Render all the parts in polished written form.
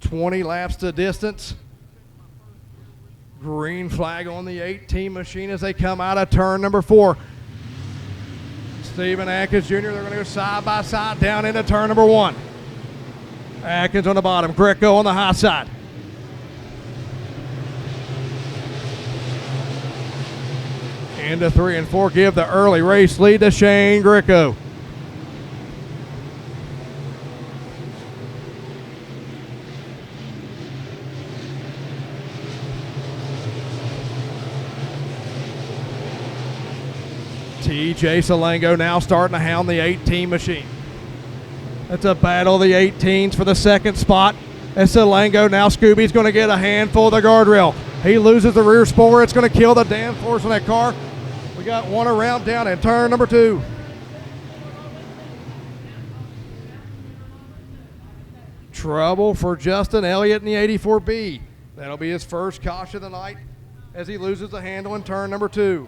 20 laps to distance. Green flag on the 18 machine as they come out of turn number 4. Stephen Atkins Jr., they're going to go side by side down into turn number 1. Atkins on the bottom, Greco on the high side. Into 3 and 4, give the early race lead to Shane Greco. TJ Salengo now starting to hound the 18 machine. It's a battle of the 18s for the second spot. As Salengo, now Scooby's going to get a handful of the guardrail. He loses the rear spoiler. It's going to kill the downforce on that car. We got one around down in turn number 2. Trouble for Justin Elliott in the 84B. That'll be his first caution of the night as he loses the handle in turn number 2.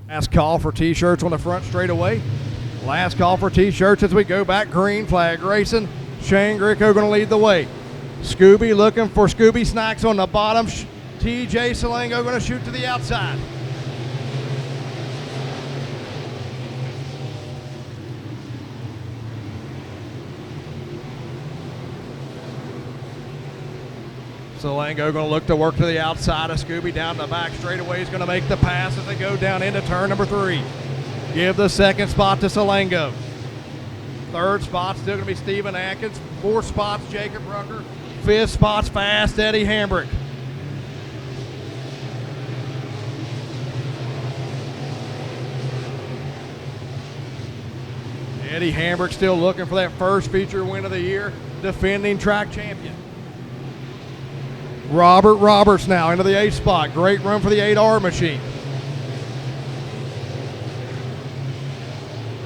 Last call for T-shirts on the front straightaway. Last call for T-shirts as we go back. Green flag racing. Shane Greco going to lead the way. Scooby looking for Scooby Snacks on the bottom. TJ Salengo going to shoot to the outside. Salengo going to look to work to the outside of Scooby down the back straightaway. He's going to make the pass as they go down into turn number 3. Give the second spot to Salengo. Third spot still going to be Stephen Atkins. 4th spot's Jacob Rucker. 5th spot's fast Eddie Hambrick. Eddie Hambrick still looking for that first feature win of the year. Defending track champion. Robert Roberts now into the 8th spot. Great run for the 8R machine.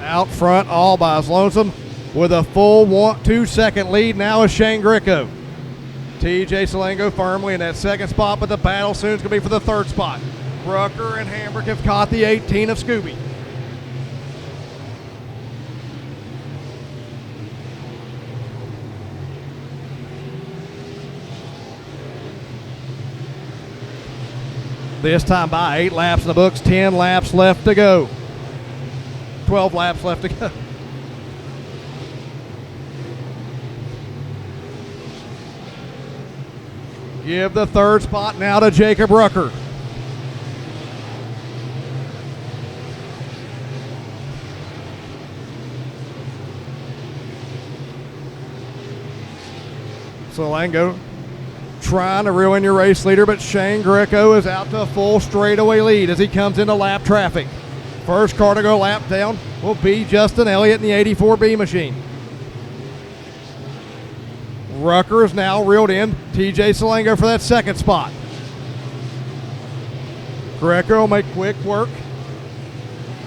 Out front, all by his lonesome with a full 2-second lead now is Shane Greco. TJ Salengo firmly in that 2nd spot, but the battle soon is going to be for the 3rd spot. Rucker and Hambrick have caught the 18 of Scooby. This time by 8 laps in the books, 10 laps left to go. 12 laps left to go. Give the 3rd spot now to Jacob Rucker. Salengo trying to reel in your race leader, but Shane Greco is out to a full straightaway lead as he comes into lap traffic. First car to go lap down will be Justin Elliott in the 84B machine. Rucker is now reeled in. TJ Salengo for that 2nd spot. Greco will make quick work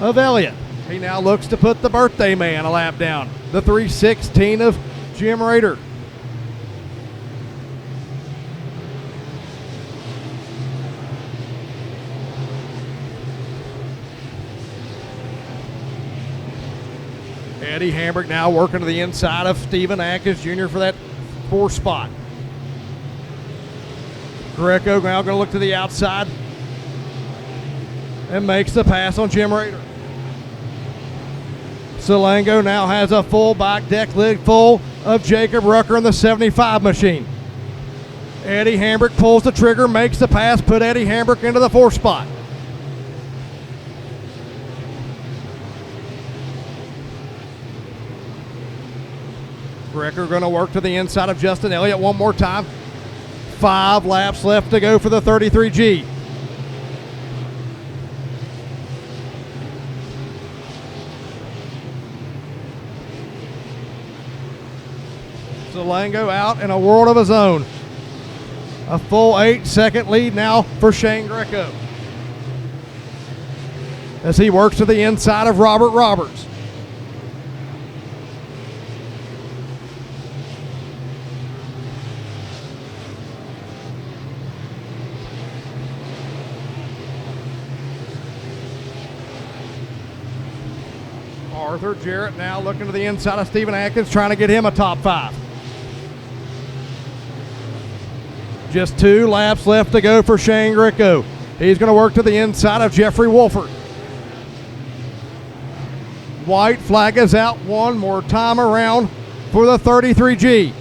of Elliott. He now looks to put the birthday man a lap down. The 316 of Jim Rader. Eddie Hambrick now working to the inside of Stephen Atkins Jr. for that 4th spot. Greco now going to look to the outside and makes the pass on Jim Rader. Salengo now has a full back deck lid full of Jacob Rucker in the 75 machine. Eddie Hambrick pulls the trigger, makes the pass, put Eddie Hambrick into the 4th spot. Greco going to work to the inside of Justin Elliott one more time. 5 laps left to go for the 33G. Salengo out in a world of his own. A full 8-second lead now for Shane Greco as he works to the inside of Robert Roberts. Arthur Jarrett now looking to the inside of Stephen Atkins, trying to get him a top 5. Just 2 laps left to go for Shane Greco. He's going to work to the inside of Jeffrey Wolford. White flag is out, one more time around for the 33G.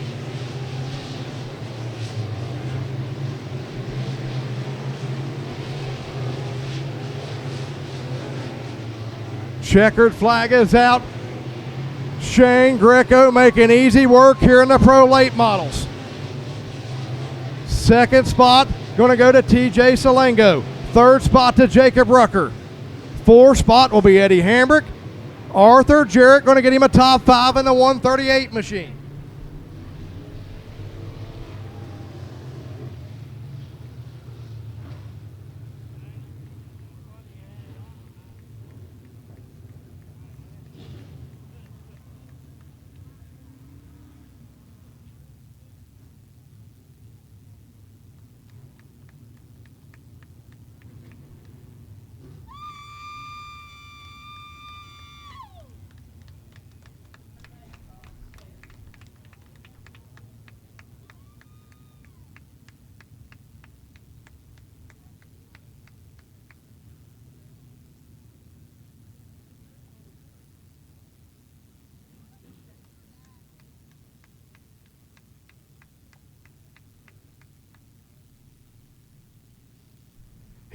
Checkered flag is out. Shane Greco making easy work here in the Pro Late Models. Second spot going to go to TJ Salengo. Third spot to Jacob Rucker. Fourth spot will be Eddie Hambrick. Arthur Jarrett going to get him a top 5 in the 138 machine.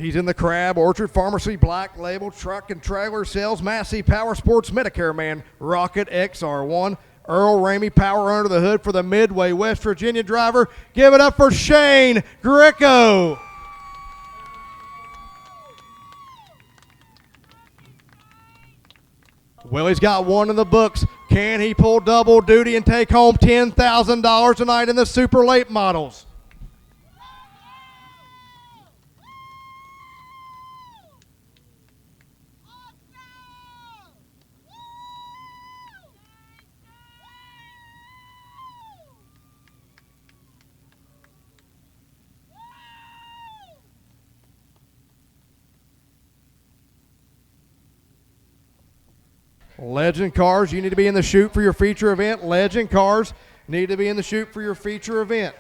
He's in the Crab Orchard Pharmacy Black Label Truck and Trailer Sales Massey Power Sports Medicare Man Rocket XR1. Earl Ramey power under the hood for the Midway West Virginia driver. Give it up for Shane Greco. Well, he's got one in the books. Can he pull double duty and take home $10,000 tonight in the Super Late Models? Legend cars, you need to be in the chute for your feature event. Legend cars need to be in the chute for your feature event.